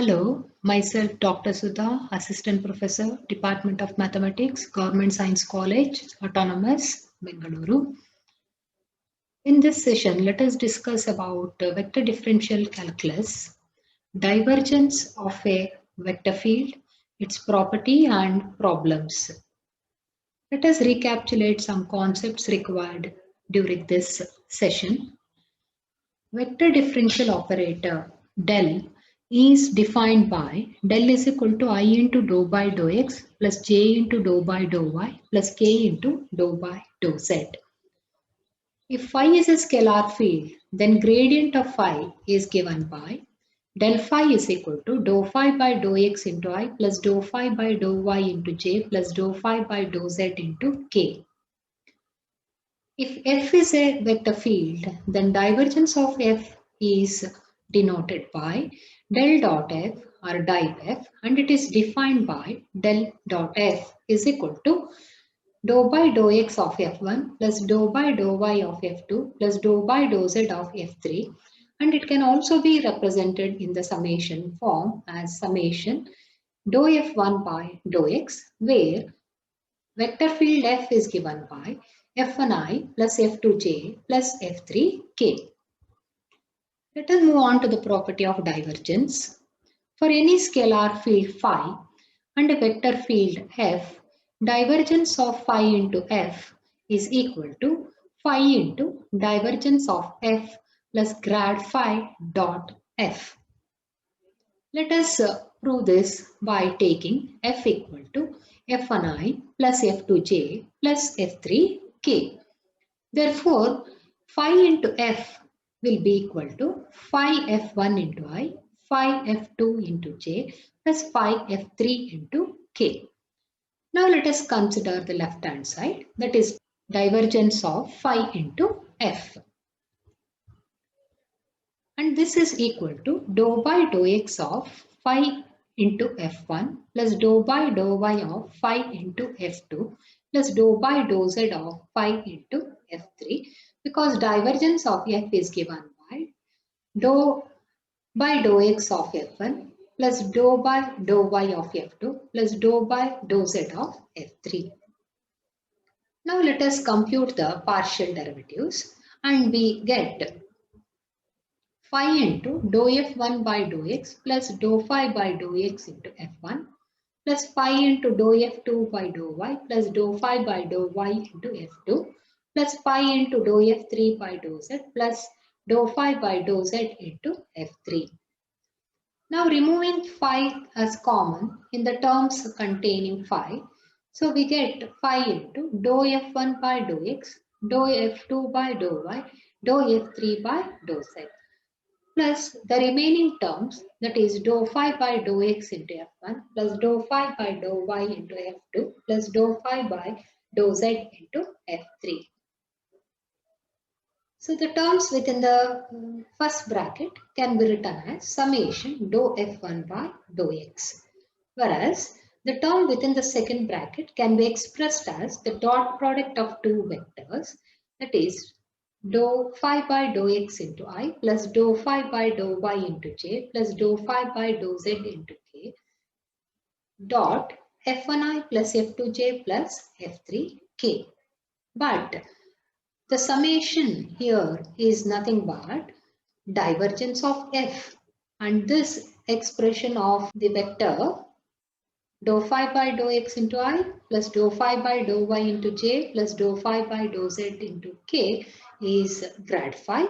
Hello, myself Dr. Sudha, Assistant Professor, Department of Mathematics, Government Science College, Autonomous, Bengaluru. In this session, let us discuss about vector differential calculus, divergence of a vector field, its property and problems. Let us recapitulate some concepts required during this session. Vector differential operator del is defined by del is equal to I into dou by dou x plus j into dou by dou y plus k into dou by dou z. If phi is a scalar field, then gradient of phi is given by del phi is equal to dou phi by dou x into I plus dou phi by dou y into j plus dou phi by dou z into k. If F is a vector field, then divergence of F is denoted by del dot F or div F, and it is defined by del dot F is equal to dou by dou x of F1 plus dou by dou y of F2 plus dou by dou z of F3, and it can also be represented in the summation form as summation dou F1 by dou x, where vector field F is given by F1i plus F2j plus F3k. Let us move on to the property of divergence. For any scalar field phi and a vector field F, divergence of phi into F is equal to phi into divergence of F plus grad phi dot F. Let us prove this by taking F equal to F1i plus F2j plus F3k. Therefore, phi into F will be equal to phi F1 into I, phi F2 into j plus phi F3 into k. Now let us consider the left hand side, that is divergence of phi into F. And this is equal to dou by dou x of phi into F1 plus dou by dou y of phi into F2 plus dou by dou z of phi into F3, because divergence of F is given by dou by dou x of F1 plus dou by dou y of F2 plus dou by dou z of F3. Now let us compute the partial derivatives, and we get phi into dou f1 by dou x plus dou phi by dou x into f1 plus phi into dou f2 by dou y plus dou phi by dou y into f2 plus phi into dou f3 by dou z plus dou phi by dou z into f3. Now removing phi as common in the terms containing phi, so we get phi into dou f1 by dou x, dou f2 by dou y, dou f3 by dou z, plus the remaining terms, that is dou phi by dou x into f1 plus dou phi by dou y into f2 plus dou phi by dou z into f3. So the terms within the first bracket can be written as summation dou f1 by dou x, whereas the term within the second bracket can be expressed as the dot product of two vectors, that is dou phi by dou x into I plus dou phi by dou y into j plus dou phi by dou z into k dot f1i plus f2j plus f3k. But the summation here is nothing but divergence of f, and this expression of the vector dou phi by dou x into I plus dou phi by dou y into j plus dou phi by dou z into k is grad phi,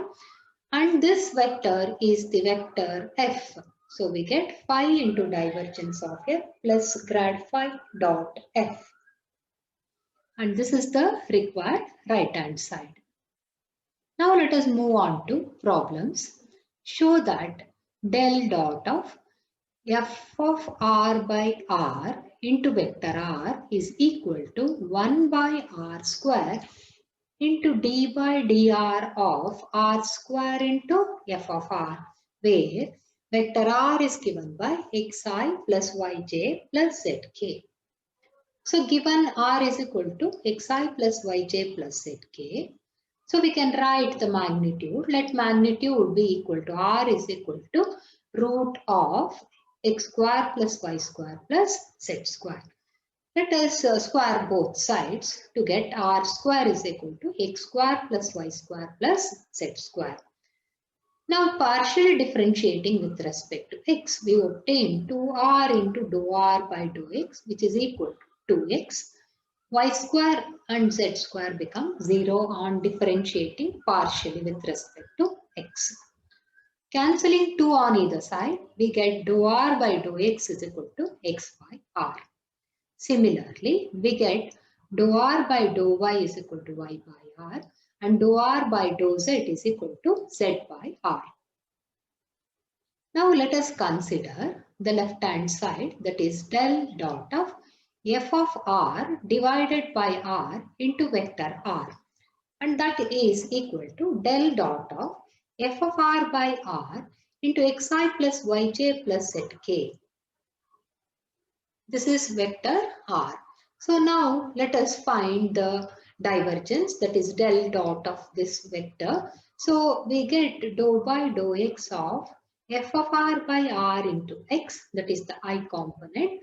and this vector is the vector f. So we get phi into divergence of f plus grad phi dot f, and this is the required right hand side. Now let us move on to problems. Show that del dot of f of r by r into vector r is equal to 1 by r square into d by dr of r square into f of r, where vector r is given by xi plus yj plus zk. So given r is equal to xi plus yj plus zk, so we can write the magnitude. Let magnitude be equal to r is equal to root of x square plus y square plus z square. Let us square both sides to get r square is equal to x square plus y square plus z square. Now partially differentiating with respect to x, we obtain 2r into dou r by dou x, which is equal to 2x. Y square and z square become 0 on differentiating partially with respect to x. Cancelling 2 on either side, we get dou r by dou x is equal to x by r. Similarly, we get dou r by dou y is equal to y by r and dou r by dou z is equal to z by r. Now let us consider the left hand side, that is del dot of f of r divided by r into vector r, and that is equal to del dot of f of r by r into xi plus yj plus zk. This is vector r. So now let us find the divergence, that is del dot of this vector. So we get dou by dou x of f of r by r into x, that is the I component,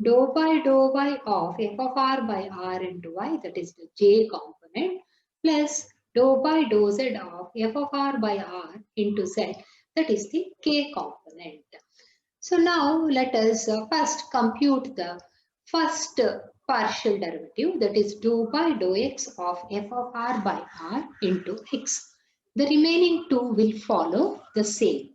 dou by dou y of f of r by r into y, that is the j component, plus dou by dou z of f of r by r into z, that is the k component. So now let us first compute the first partial derivative, that is dou by dou x of f of r by r into x. The remaining two will follow the same.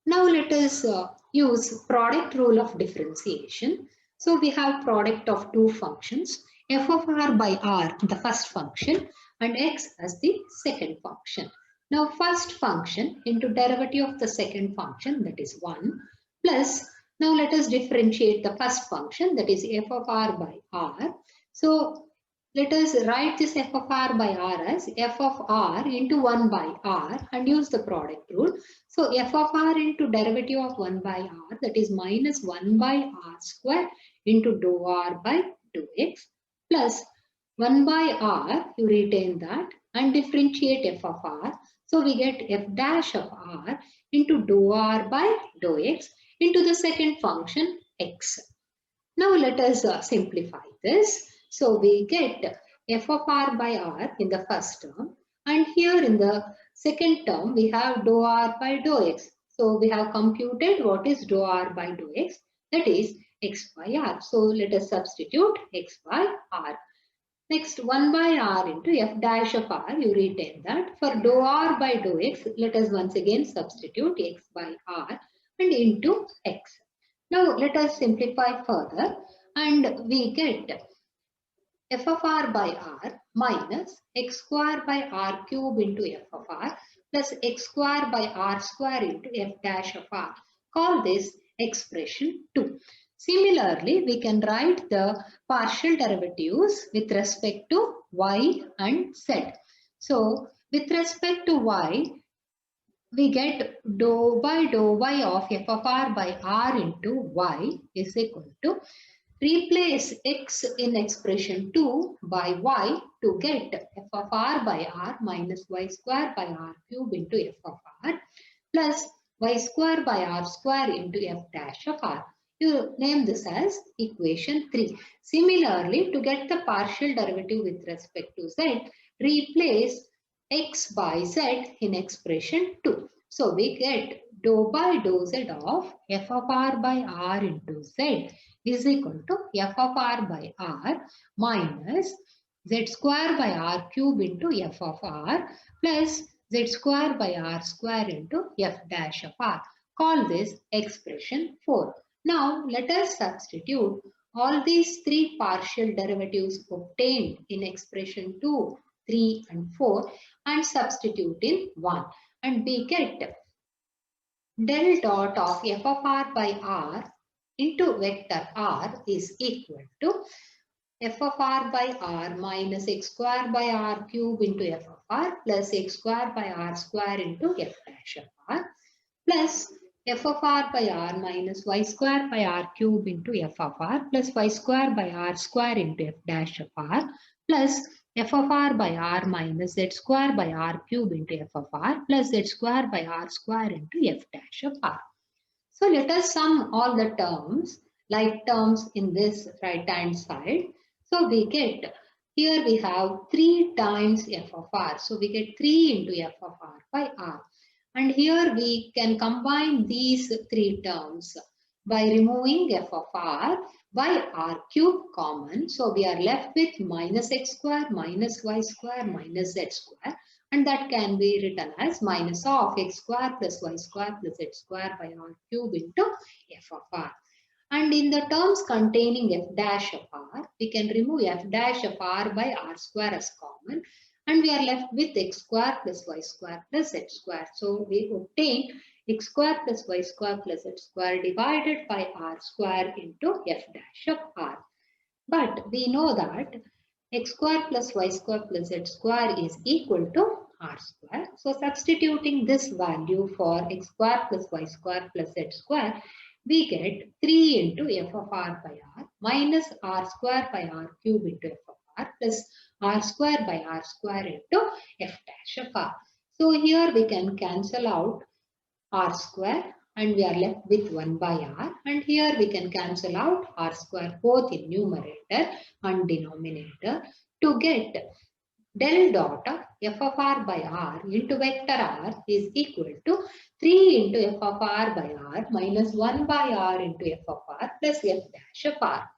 Now let us use product rule of differentiation. So we have product of two functions, f of r by r, the first function, and x as the second function. Now first function into derivative of the second function, that is 1, plus, now let us differentiate the first function, that is f of r by r. So let us write this f of r by r as f of r into 1 by r and use the product rule. So f of r into derivative of 1 by r, that is minus 1 by r square into dou r by dou x, plus 1 by r, you retain that, and differentiate f of r. So we get f dash of r into dou r by dou x into the second function x. Now let us simplify this. So we get f of r by r in the first term, and here in the second term we have dou r by dou x. So we have computed what is dou r by dou x, that is x by r. So let us substitute x by r. Next 1 by r into f dash of r, you retain that. For dou r by dou x, let us once again substitute x by r and into x. Now let us simplify further and we get f of r by r minus x square by r cube into f of r plus x square by r square into f dash of r. Call this expression 2. Similarly, we can write the partial derivatives with respect to y and z. So with respect to y, we get dou by dou y of f of r by r into y is equal to, replace x in expression 2 by y to get f of r by r minus y square by r cube into f of r plus y square by r square into f dash of r. You name this as equation 3. Similarly, to get the partial derivative with respect to z, replace x by z in expression 2. So we get dou by dou z of f of r by r into z is equal to f of r by r minus z square by r cube into f of r plus z square by r square into f dash of r. Call this expression 4. Now let us substitute all these three partial derivatives obtained in expression 2, 3 and 4 and substitute in 1, and we get del dot of f of r by r into vector r is equal to f of r by r minus x square by r cube into f of r plus x square by r square into f dash of r plus f of r by r minus y square by r cube into f of r plus y square by r square into f dash of r plus f of r by r minus z square by r cube into f of r plus z square by r square into f dash of r. So let us sum all the terms, like terms in this right hand side. So we get, here we have 3 times f of r. So we get 3 into f of r by r. And here we can combine these 3 terms by removing f of r by r cube common. So we are left with minus x square minus y square minus z square. And that can be written as minus of x square plus y square plus z square by r cube into f of r. And in the terms containing f dash of r, we can remove f dash of r by r square as common. And we are left with x square plus y square plus z square. So we obtain x square plus y square plus z square divided by r square into f dash of r. But we know that x square plus y square plus z square is equal to r square. So substituting this value for x square plus y square plus z square, we get 3 into f of r by r minus r square by r cube into f of r plus r square by r square into f dash of r. So here we can cancel out r square and we are left with 1 by r, and here we can cancel out r square both in numerator and denominator to get del dot f of r by r into vector r is equal to 3 into f of r by r minus 1 by r into f of r plus f dash of r.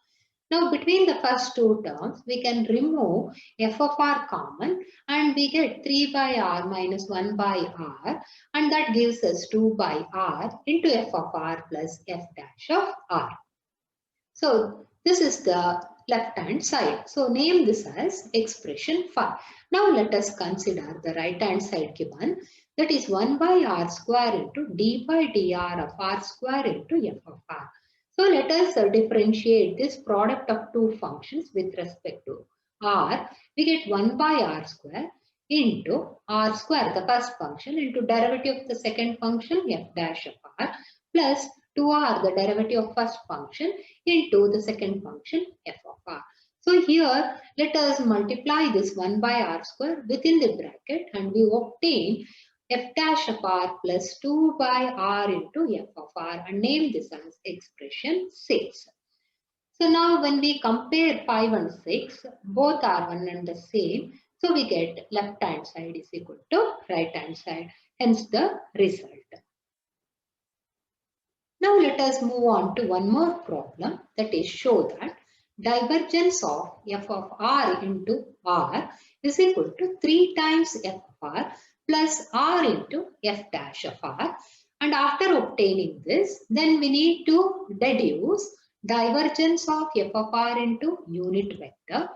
Now between the first two terms, we can remove f of r common and we get 3 by r minus 1 by r, and that gives us 2 by r into f of r plus f dash of r. So this is the left hand side. So name this as expression 5. Now let us consider the right hand side given, that is 1 by r square into d by dr of r square into f of r. So let us differentiate this product of two functions with respect to r. We get 1 by r square into r square, the first function, into derivative of the second function f dash of r plus 2r, the derivative of first function, into the second function f of r. So here let us multiply this 1 by r square within the bracket and we obtain f dash of r plus 2 by r into f of r and name this as expression 6. So now when we compare 5 and 6, both are one and the same. So we get left hand side is equal to right hand side, hence the result. Now let us move on to one more problem, that is show that divergence of f of r into r is equal to 3 times f of r plus r into f dash of r. And after obtaining this, then we need to deduce divergence of f of r into unit vector,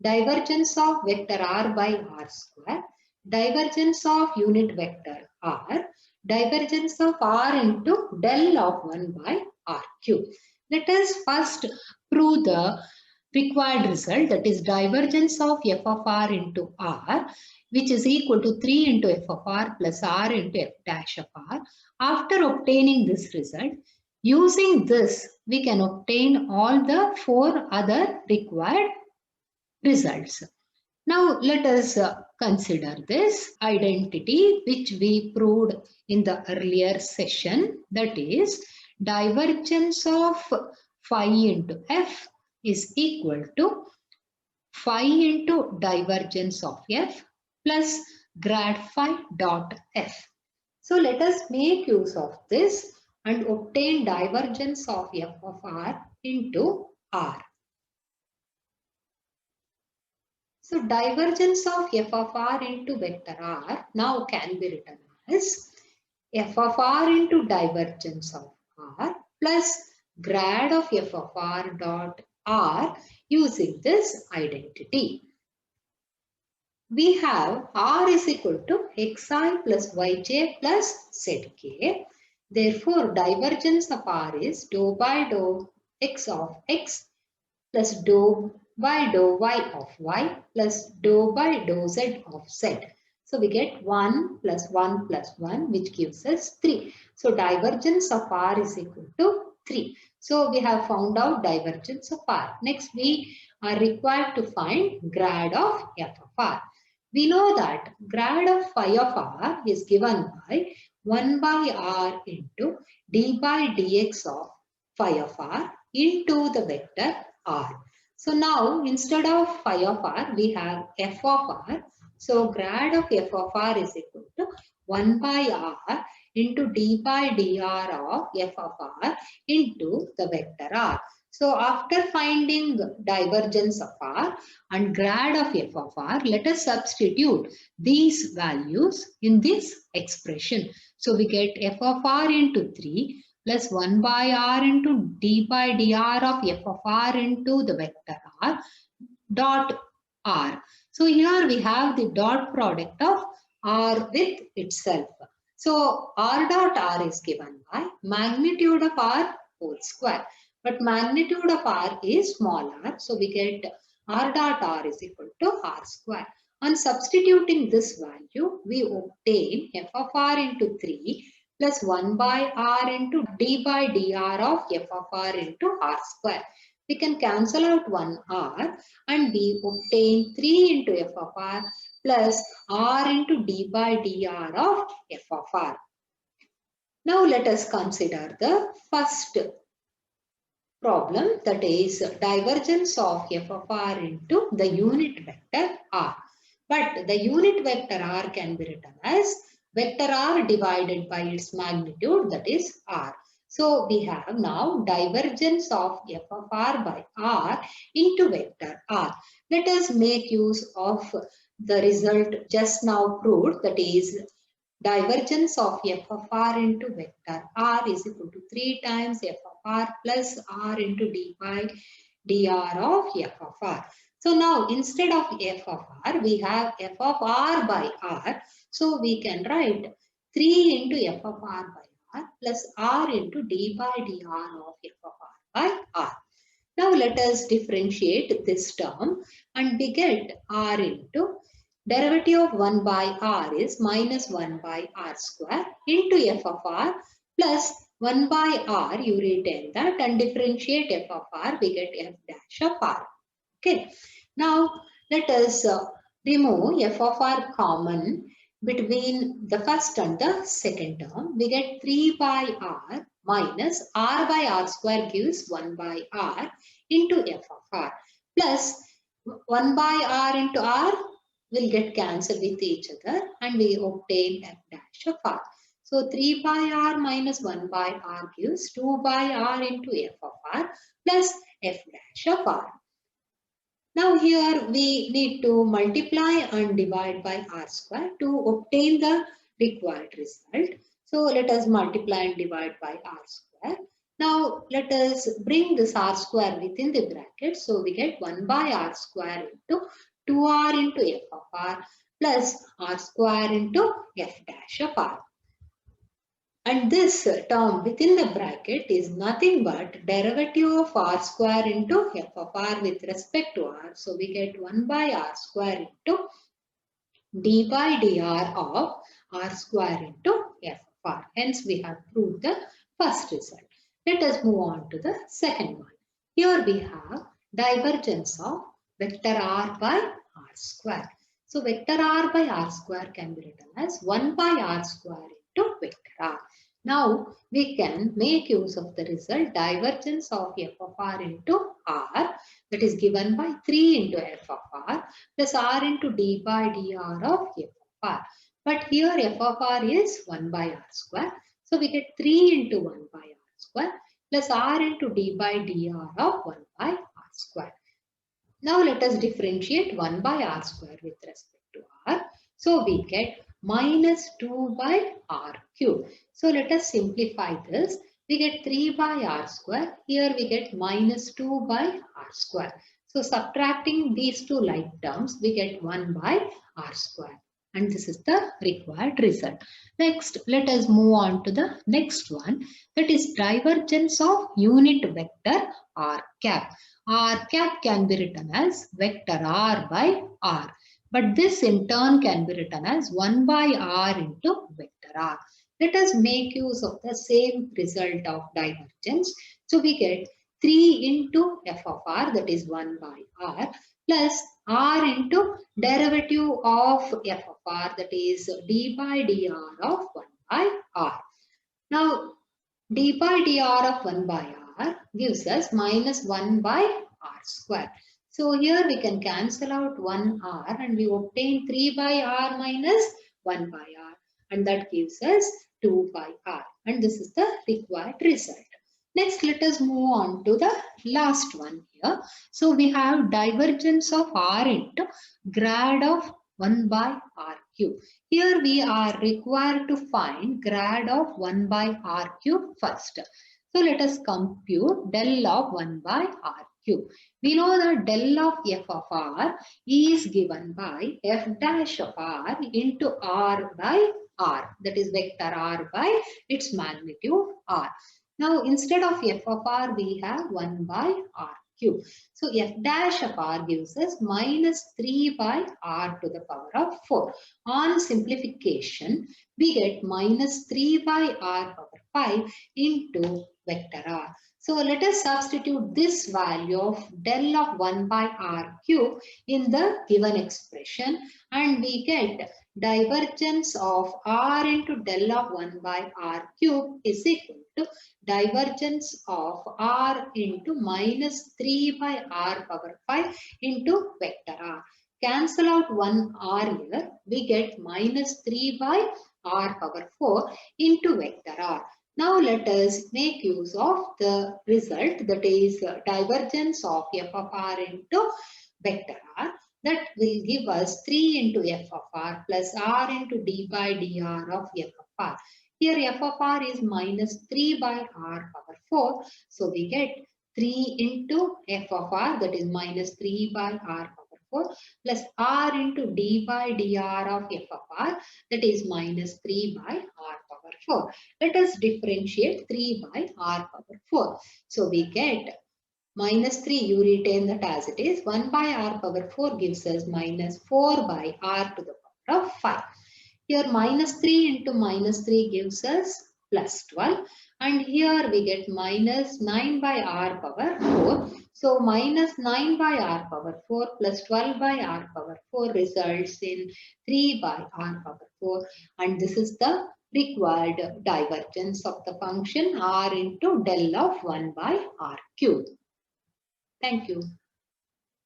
divergence of vector r by r square, divergence of unit vector r, divergence of r into del of 1 by r cube. Let us first prove the required result, that is divergence of f of r into r, which is equal to 3 into f of r plus r into f dash of r. After obtaining this result, using this we can obtain all the 4 other required results. Now let us consider this identity which we proved in the earlier session, that is divergence of phi into f is equal to phi into divergence of f plus grad phi dot f. So let us make use of this and obtain divergence of f of r into r. So divergence of f of r into vector r now can be written as f of r into divergence of r plus grad of f of r dot r using this identity. We have r is equal to xi plus yj plus zk. Therefore, divergence of r is dou by dou x of x plus dou by dou y of y plus dou by dou z of z. So we get 1 plus 1 plus 1, which gives us 3. So divergence of r is equal to 3. So we have found out divergence of r. Next we are required to find grad of f of r. We know that grad of phi of r is given by 1 by r into d by dx of phi of r into the vector r. So now instead of phi of r, we have f of r. So grad of f of r is equal to 1 by r into d by dr of f of r into the vector r. So after finding divergence of r and grad of f of r, let us substitute these values in this expression. So we get f of r into 3 plus 1 by r into d by dr of f of r into the vector r dot r. So here we have the dot product of r with itself. So r dot r is given by magnitude of r whole square. But magnitude of r is small r. So we get r dot r is equal to r square. On substituting this value, we obtain f of r into 3 plus 1 by r into d by dr of f of r into r square. We can cancel out 1 r and we obtain 3 into f of r plus r into d by dr of f of r. Now let us consider the first problem, that is divergence of f of r into the unit vector r. But the unit vector r can be written as vector r divided by its magnitude, that is r. So we have now divergence of f of r by r into vector r. Let us make use of the result just now proved, that is divergence of f of r into vector r is equal to 3 times f of r plus r into d by dr of f of r. So now instead of f of r, we have f of r by r. So we can write 3 into f of r by r plus r into d by dr of f of r by r. Now let us differentiate this term and we get r into derivative of 1 by r is minus 1 by r square into f of r plus 1 by r, you retain that, and differentiate f of r, we get f dash of r. Okay. Now let us remove f of r common between the first and the second term. We get 3 by r minus r by r square gives 1 by r into f of r plus 1 by r into r will get cancelled with each other and we obtain f dash of r. So 3 by r minus 1 by r gives 2 by r into f of r plus f dash of r. Now here we need to multiply and divide by r square to obtain the required result. So let us multiply and divide by r square. Now let us bring this r square within the bracket. So we get 1 by r square into 2r into f of r plus r square into f dash of r. And this term within the bracket is nothing but derivative of r square into f of r with respect to r. So we get 1 by r square into d by dr of r square into f of r. Hence we have proved the first result. Let us move on to the second one. Here we have divergence of vector r by r square. So vector r by r square can be written as 1 by r square into vector r. Now we can make use of the result divergence of f of r into r, that is given by 3 into f of r plus r into d by dr of f of r. But here f of r is 1 by r square. So we get 3 into 1 by r square plus r into d by dr of 1 by r square. Now let us differentiate 1 by r square with respect to r. So we get minus 2 by r cube. So let us simplify this. We get 3 by r square. Here we get minus 2 by r square. So subtracting these two like terms, we get 1 by r square. And this is the required result. Next, let us move on to the next one. That is divergence of unit vector r cap. R cap can be written as vector r by r. But this in turn can be written as 1 by r into vector r. Let us make use of the same result of divergence. So we get 3 into f of r, that is 1 by r, plus r into derivative of f of r, that is d by dr of 1 by r. Now d by dr of 1 by r gives us minus 1 by r square. So here we can cancel out 1 r and we obtain 3 by r minus 1 by r, and that gives us 2 by r, and this is the required result. Next, let us move on to the last one here. So we have divergence of r into grad of 1 by r cube. Here we are required to find grad of 1 by r cube first. So let us compute del of 1 by r cube. We know that del of f of r is given by f dash of r into r by r, that is vector r by its magnitude r. Now instead of f of r we have 1 by r cube. So f dash of r gives us minus 3 by r to the power of 4. On simplification we get minus 3 by r power 5 into vector r. So let us substitute this value of del of 1 by r cube in the given expression, and we get divergence of r into del of 1 by r cube is equal to divergence of r into minus 3 by r power 5 into vector r. Cancel out 1 r here, we get minus 3 by r power 4 into vector r. Now let us make use of the result, that is divergence of f of r into vector r. That will give us 3 into f of r plus r into d by dr of f of r. Here f of r is minus 3 by r power 4. So we get 3 into f of r, that is minus 3 by r power 4 plus r into d by dr of f of r, that is minus 3 by r power 4. Let us differentiate 3 by r power 4. So we get minus 3, you retain that as it is. 1 by r power 4 gives us minus 4 by r to the power of 5. Here minus 3 into minus 3 gives us plus 12. And here we get minus 9 by r power 4. So minus 9 by r power 4 plus 12 by r power 4 results in 3 by r power 4. And this is the required divergence of the function r into del of 1 by r cube. Thank you.